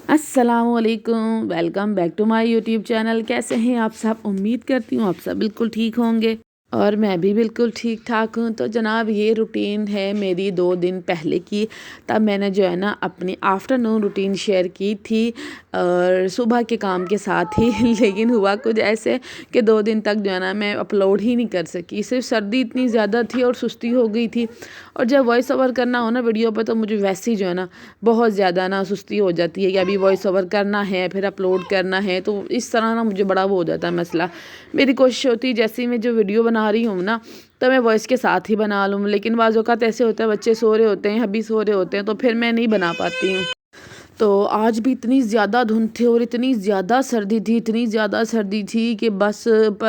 अस्सलामुअलैकुम, welcome back to my YouTube channel. कैसे हैं आप सब? उम्मीद करती हूँ आप सब बिल्कुल ठीक होंगे और मैं भी बिल्कुल ठीक ठाक हूँ। तो जनाब ये रूटीन है मेरी 2 दिन पहले की। तब मैंने जो है ना अपनी आफ्टरनून रूटीन शेयर की थी और सुबह के काम के साथ ही लेकिन हुआ कुछ ऐसे कि 2 दिन तक जो है ना मैं अपलोड ही नहीं कर सकी। सिर्फ सर्दी इतनी ज़्यादा थी और सुस्ती हो गई थी। और जब वॉइस ओवर करना हो ना वीडियो पर तो मुझे वैसे ही जो है ना बहुत ज़्यादा ना सुस्ती हो जाती है कि अभी वॉइस ओवर करना है फिर अपलोड करना है। तो इस तरह ना मुझे बड़ा वो हो जाता है मसला। मेरी कोशिश होती है जैसे ही मैं जो वीडियो बना रही हूँ ना तो मैं वॉइस के साथ ही बना लूँ, लेकिन बाज़ औक़ात ऐसे होता है बच्चे सो रहे होते हैं, हबी सो रहे होते हैं, तो फिर मैं नहीं बना पाती हूँ। तो आज भी इतनी ज़्यादा धुंध थी और इतनी ज़्यादा सर्दी थी, इतनी ज़्यादा सर्दी थी कि बस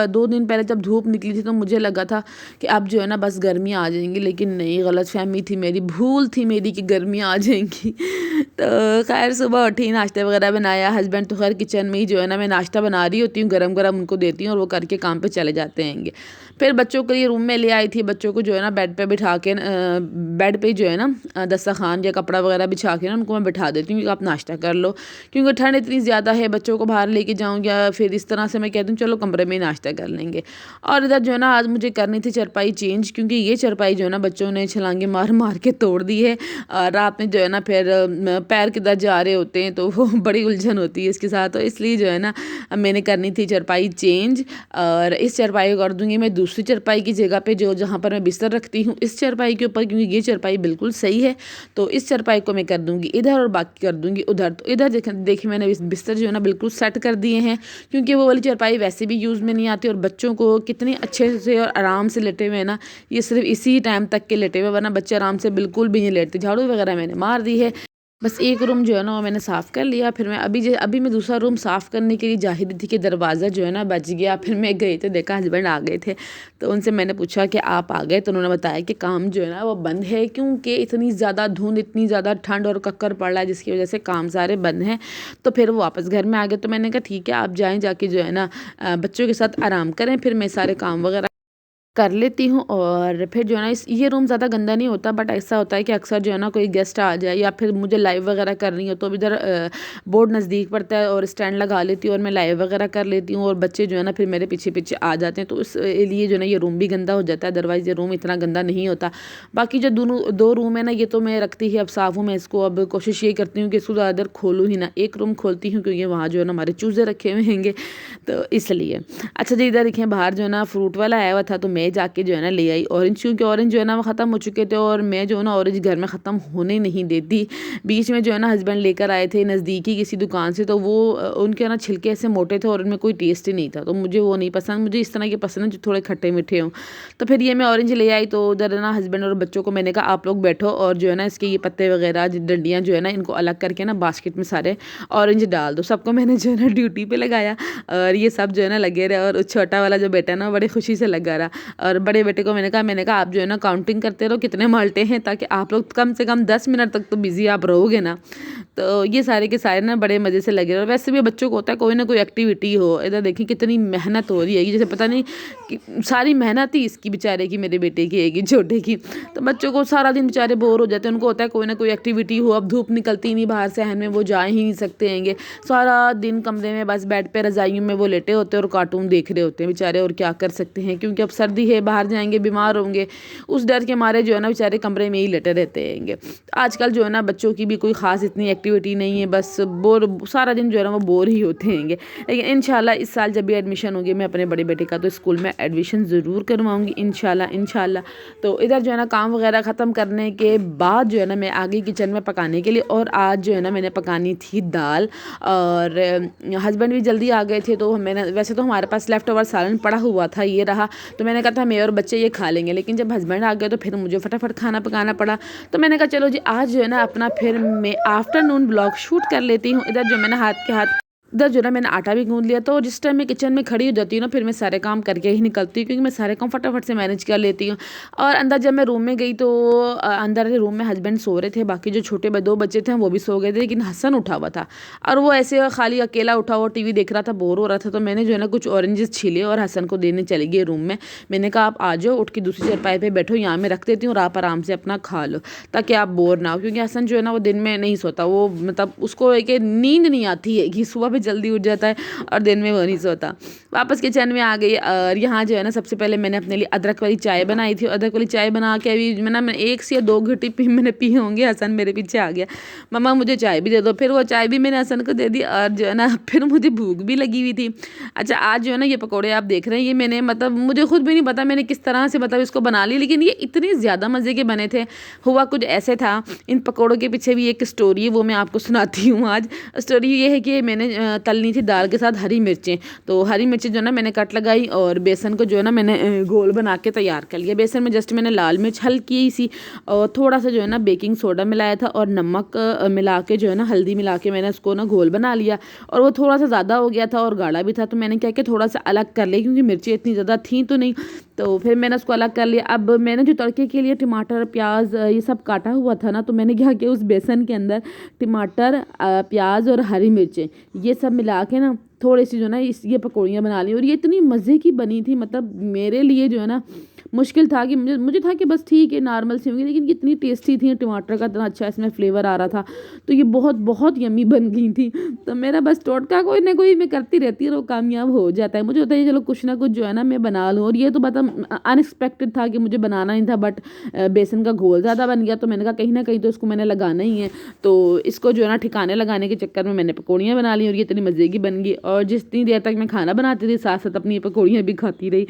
2 दिन पहले जब धूप निकली थी तो मुझे लगा था कि अब जो है ना बस गर्मियाँ आ जाएंगी, लेकिन नहीं, गलतफहमी थी मेरी, भूल थी मेरी कि गर्मियाँ आ जाएंगी। तो खैर सुबह उठी, नाश्ता वगैरह बनाया। हस्बैंड तो खैर किचन में ही जो है ना, मैं नाश्ता बना रही होती हूँ, गरम गरम उनको देती हूँ और वो करके काम पे चले जाते हैंगे। फिर बच्चों के लिए रूम में ले आई थी, बच्चों को जो है ना बेड पे बिठा के बेड पे जो है ना दस्तरखान या कपड़ा वगैरह बिछा के ना उनको मैं बिठा देती हूँ कि आप नाश्ता कर लो, क्योंकि ठंड इतनी ज़्यादा है, बच्चों को बाहर लेके जाऊँ या फिर इस तरह से मैं कहती हूँ चलो कमरे में ही नाश्ता कर लेंगे। और इधर जो है ना आज मुझे करनी थी चरपाई चेंज, क्योंकि ये चरपाई जो है ना बच्चों ने छलांगे मार मार के तोड़ दी है। रात में जो है ना फिर पैर किधर जा रहे होते हैं तो वो बड़ी उलझन होती है इसके साथ, तो इसलिए जो है ना मैंने करनी थी चरपाई चेंज। और इस चरपाई को कर दूंगी मैं दूसरी चरपाई की जगह पे, जो जहाँ पर मैं बिस्तर रखती हूँ इस चरपाई के ऊपर, क्योंकि ये चरपाई बिल्कुल सही है। तो इस चरपाई को मैं कर दूंगी इधर और बाकी कर दूंगी उधर। तो इधर देखिए मैंने बिस्तर जो है ना बिल्कुल सेट कर दिए हैं, क्योंकि वो वाली चरपाई वैसे भी यूज़ में नहीं आती और बच्चों को कितनी अच्छे से और आराम से लेटे हुए हैं ना, ये सिर्फ इसी टाइम तक के लेटे हुए, वरना बच्चे आराम से बिल्कुल भी नहीं लेटते। झाड़ू वगैरह मैंने मार दी है, बस एक रूम जो है ना वो मैंने साफ़ कर लिया। फिर मैं अभी मैं दूसरा रूम साफ़ करने के लिए जा ही रही थी कि दरवाज़ा जो है ना बच गया। फिर मैं गई तो देखा हस्बैंड आ गए थे, तो उनसे मैंने पूछा कि आप आ गए, तो उन्होंने बताया कि काम जो है ना वो बंद है, क्योंकि इतनी ज़्यादा धुंध, इतनी ज़्यादा ठंड और कक्कर पड़ रहा है जिसकी वजह से काम सारे बंद हैं। तो फिर वो वापस घर में आ गए। तो मैंने कहा ठीक है आप जाएँ, जाके जो है ना बच्चों के साथ आराम करें, फिर मैं सारे काम वगैरह कर लेती हूँ। और फिर जो है ना ये रूम ज़्यादा गंदा नहीं होता, बट ऐसा होता है कि अक्सर जो है ना कोई गेस्ट आ जाए या फिर मुझे लाइव वगैरह करनी हो तो इधर बोर्ड नज़दीक पड़ता है और स्टैंड लगा लेती हूँ और मैं लाइव वगैरह कर लेती हूँ, और बच्चे जो है ना फिर मेरे पीछे पीछे आ जाते हैं, तो इस लिए जो है ना ये रूम भी गंदा हो जाता है। अदरवाइज़ ये रूम इतना गंदा नहीं होता। बाकी जो दोनों 2 रूम है ना ये तो मैं रखती ही अब साफ़ हूँ। मैं इसको अब कोशिश ये करती हूँ कि इसको ज़्यादा देर खोलूँ ही ना, एक रूम खोलती हूँ क्योंकि वहाँ जो है ना हमारे चूज़े रखे हुए हैंगे, तो इसलिए। अच्छा जी, इधर देखें बाहर जो है ना फ्रूट वाला आया हुआ था, तो मैं जाके जो है ना ले आई ऑरेंज, क्योंकि ऑरेंज जो है ना वो ख़त्म हो चुके थे और मैं जो है ना ऑरेंज घर में ख़त्म होने नहीं देती। बीच में जो है ना हस्बैंड लेकर आए थे नज़दीकी किसी दुकान से, तो वो उनके ना छिलके ऐसे मोटे थे और उनमें कोई टेस्ट ही नहीं था, तो मुझे वो नहीं पसंद। मुझे इस तरह के पसंद है जो थोड़े खट्टे मीठे हों। तो फिर ये मैं ऑरेंज ले आई। तो उधर ना हस्बैंड और बच्चों को मैंने कहा आप लोग बैठो और जो है ना इसके ये पत्ते वगैरह डंडियाँ जो है ना इनको अलग करके ना बास्केट में सारे ऑरेंज डाल दो। सबको मैंने जो है ना ड्यूटी पे लगाया और ये सब जो है ना लगे रहे, और छोटा वाला जो बेटा ना बड़े खुशी से लगा रहा। और बड़े बेटे को मैंने कहा आप जो है ना काउंटिंग करते रहो कितने माल्टे हैं, ताकि आप लोग कम से कम 10 मिनट तक तो बिजी आप रहोगे ना। तो ये सारे के सारे ना बड़े मज़े से लगे रहे। और वैसे भी बच्चों को होता है कोई ना कोई एक्टिविटी हो। इधर देखिए कितनी मेहनत हो रही है, जैसे पता नहीं कि सारी मेहनत ही इसकी बेचारे की, मेरे बेटे की है छोटे की। तो बच्चों को सारा दिन बेचारे बोर हो जाते हैं, उनको होता है कोई ना कोई एक्टिविटी हो। अब धूप निकलती नहीं बाहर सहन में, वो जा ही नहीं सकते हैंगे। सारा दिन कमरे में बस बेड पे रजाइयों में वो लेटे होते हैं और कार्टून देख रहे होते हैं बेचारे, और क्या कर सकते हैं, क्योंकि अब सर्दी है, बाहर जाएंगे बीमार होंगे, उस डर के मारे जो है ना बेचारे कमरे में ही लेटे रहते हैंगे। आजकल जो है ना बच्चों की भी कोई ख़ास इतनी एक्टिविटी नहीं है, बस बोर सारा दिन जो है ना वो बोर ही होते हैंगे। लेकिन इंशाल्लाह इस साल जब भी एडमिशन होगी मैं अपने बड़े बेटे का तो स्कूल में एडमिशन ज़रूर करवाऊँगी इंशाल्लाह। तो इधर जो है ना काम वगैरह ख़त्म करने के बाद जो है ना मैं आ गई किचन में पकाने के लिए। और आज जो है ना मैंने पकानी थी दाल, और हस्बैंड भी जल्दी आ गए थे, तो मैंने वैसे तो हमारे पास लेफ़्ट ओवर सालन पड़ा हुआ था, ये रहा, तो मैंने कहा था मैं और बच्चे ये खा लेंगे। लेकिन जब हस्बैंड आ गए तो फिर मुझे फटाफट खाना पकाना पड़ा। तो मैंने कहा चलो जी आज जो है ना अपना फिर मैं आफ्टरनून ब्लॉग शूट कर लेती हूँ। इधर जो मैंने हाथ के हाथ इधर जो है ना मैंने आटा भी गूंद लिया। तो जिस टाइम मैं किचन में खड़ी हो जाती हूँ ना, फिर मैं सारे काम करके ही निकलती हूँ, क्योंकि मैं सारे काम फटाफट से मैनेज कर लेती हूँ। और अंदर जब मैं रूम में गई तो अंदर रूम में हस्बैंड सो रहे थे, बाकी जो छोटे 2 बच्चे थे वो भी सो गए थे, लेकिन हसन उठा हुआ था और वो ऐसे खाली अकेला उठा हुआ टीवी देख रहा था, बोर हो रहा था। तो मैंने जो है ना कुछ ऑरेंजेस छीले और हसन को देने चली गई रूम में। मैंने कहा आप आ जाओ, उठ के दूसरी चारपाई पे बैठो, यहाँ मैं रख देती हूँ और आप आराम से अपना खा लो, ताकि आप बोर ना हो। क्योंकि हसन जो है ना वो दिन में नहीं सोता, वो मतलब उसको एक नींद नहीं आती है कि सुबह भी जल्दी उठ जाता है और दिन में वो नहीं सोता। वापस किचन में आ गई और यहाँ जो है ना सबसे पहले मैंने अपने लिए अदरक वाली चाय बनाई थी। अदरक वाली चाय बना के अभी मैं 1 से 2 घुट्टी मैंने पी होंगे। हसन मेरे पीछे आ गया, मम्मा मुझे चाय भी दे दो। फिर वो चाय भी मैंने हसन को दे दी और जो है ना फिर मुझे भूख भी लगी हुई थी। अच्छा, आज जो है ना ये पकौड़े आप देख रहे हैं, ये मैंने मतलब मुझे खुद भी नहीं पता मैंने किस तरह से मतलब इसको बना ली, लेकिन ये इतने ज़्यादा मज़े के बने थे। हुआ कुछ ऐसे था, इन पकौड़ों के पीछे भी एक स्टोरी है, वो मैं आपको सुनाती हूँ आज। स्टोरी ये है कि मैंने तलनी थी दाल के साथ हरी मिर्चें। तो हरी मिर्चें जो है ना मैंने कट लगाई और बेसन को जो है ना मैंने घोल बना के तैयार कर लिया। बेसन में जस्ट मैंने लाल मिर्च हल्की सी और थोड़ा सा जो है ना बेकिंग सोडा मिलाया था और नमक मिला के जो है ना हल्दी मिला के मैंने उसको ना घोल बना लिया। और वो थोड़ा सा ज़्यादा हो गया था और गाढ़ा भी था, तो मैंने क्या किया थोड़ा सा अलग कर लिया, क्योंकि मिर्चें इतनी ज़्यादा थी तो नहीं। तो फिर मैंने उसको अलग कर लिया। अब मैंने जो तड़के के लिए टमाटर प्याज ये सब काटा हुआ था ना, तो मैंने क्या किया उस बेसन के अंदर टमाटर प्याज और हरी मिर्चें ये सब मिला के ना थोड़ी सी जो ना ये पकौड़ियाँ बना ली। और ये इतनी मज़े की बनी थी, मतलब मेरे लिए जो है ना मुश्किल था कि मुझे था कि बस ठीक है नॉर्मल सी होंगी, लेकिन ये इतनी टेस्टी थी, टमाटर का इतना अच्छा इसमें फ्लेवर आ रहा था, तो ये बहुत बहुत यम्मी बन गई थी। तो मेरा बस टोटका कोई ना कोई मैं करती रहती है और वो कामयाब हो जाता है। मुझे होता है चलो कुछ ना कुछ जो है ना मैं बना लूँ। और ये तो मतलब अनएक्सपेक्टेड था कि मुझे बनाना नहीं था, बट बेसन का घोल ज़्यादा बन गया, तो मैंने कहा कहीं ना कहीं तो इसको मैंने लगाना ही है। तो इसको जो है ना ठिकाने लगाने के चक्कर में मैंने पकौड़ियाँ बना ली और ये इतनी मज़े की बन गई। और जितनी देर तक मैं खाना बनाती थी साथ साथ अपनी पकौड़ियाँ भी खाती रही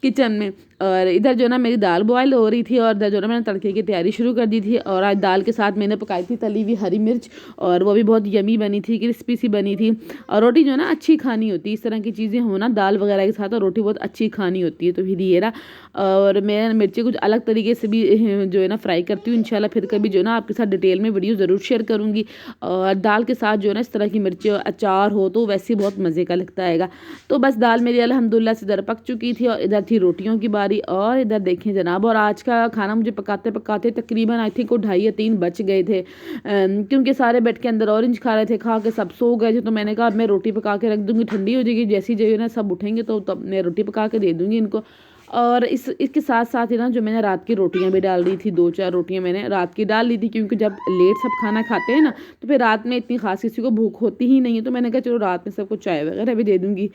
किचन में। और इधर जो है ना मेरी दाल बॉयल हो रही थी और इधर जो है ना मैंने तड़के की तैयारी शुरू कर दी थी। और आज दाल के साथ मैंने पकाई थी तली हुई हरी मिर्च, और वो भी बहुत यमी बनी थी, क्रिस्पी सी बनी थी। और रोटी जो है ना अच्छी खानी होती है, इस तरह की चीज़ें हो ना दाल वगैरह के साथ, और रोटी बहुत अच्छी खानी होती है। तो फिर ये रहा। और मैं मिर्ची कुछ अलग तरीके से भी जो है ना फ्राई करती हूँ। इंशाल्लाह फिर कभी जो है ना आपके साथ डिटेल में वीडियो ज़रूर शेयर करूँगी। और दाल के साथ जो है ना इस तरह की मिर्ची अचार हो तो वैसे बहुत मज़े का लगता है। तो बस दाल मेरी अल्हम्दुलिल्लाह से इधर पक चुकी थी और इधर थी रोटियों की बारी। और इधर देखें जनाब, और आज का खाना मुझे पकाते पकाते तकरीबन आई थिंक 2:30 या 3 बज गए थे, क्योंकि सारे बैठ के अंदर ऑरेंज खा रहे थे, खा के सब सो गए थे। तो मैंने कहा अब मैं रोटी पका के रख दूँगी, ठंडी हो जाएगी, जैसी जो है ना सब उठेंगे तो तब मैं रोटी पका के दे दूँगी इनको। और इसके साथ साथ ही ना जो मैंने रात की रोटियां भी डाल दी थी, 2-4 रोटियां मैंने रात की डाल दी थी, क्योंकि जब लेट सब खाना खाते हैं ना तो फिर रात में इतनी खास किसी को भूख होती ही नहीं है। तो मैंने कहा चलो रात में सबको चाय वगैरह भी दे दूँगी।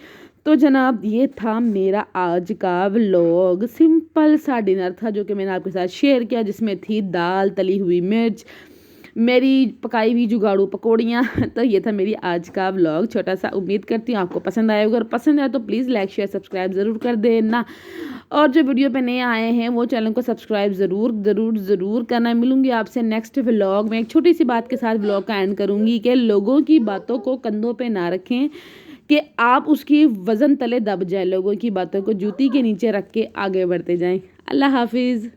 तो जनाब ये था मेरा आज का व्लॉग, सिंपल सा डिनर था जो कि मैंने आपके साथ शेयर किया, जिसमें थी दाल, तली हुई मिर्च, मेरी पकाई हुई जुगाड़ू पकौड़ियाँ। तो ये था मेरी आज का व्लॉग छोटा सा। उम्मीद करती हूँ आपको पसंद आएगा, अगर पसंद आए तो प्लीज़ लाइक शेयर सब्सक्राइब ज़रूर कर देना। और जो वीडियो पे नए आए हैं वो चैनल को सब्सक्राइब ज़रूर ज़रूर ज़रूर करना। मिलूंगी आपसे नेक्स्ट व्लॉग में। एक छोटी सी बात के साथ व्लॉग का एंड करूँगी कि लोगों की बातों को कंधों पे ना रखें कि आप उसकी वज़न तले दब जाए, लोगों की बातों को जूती के नीचे रख के आगे बढ़ते जाएं। अल्लाह हाफिज़।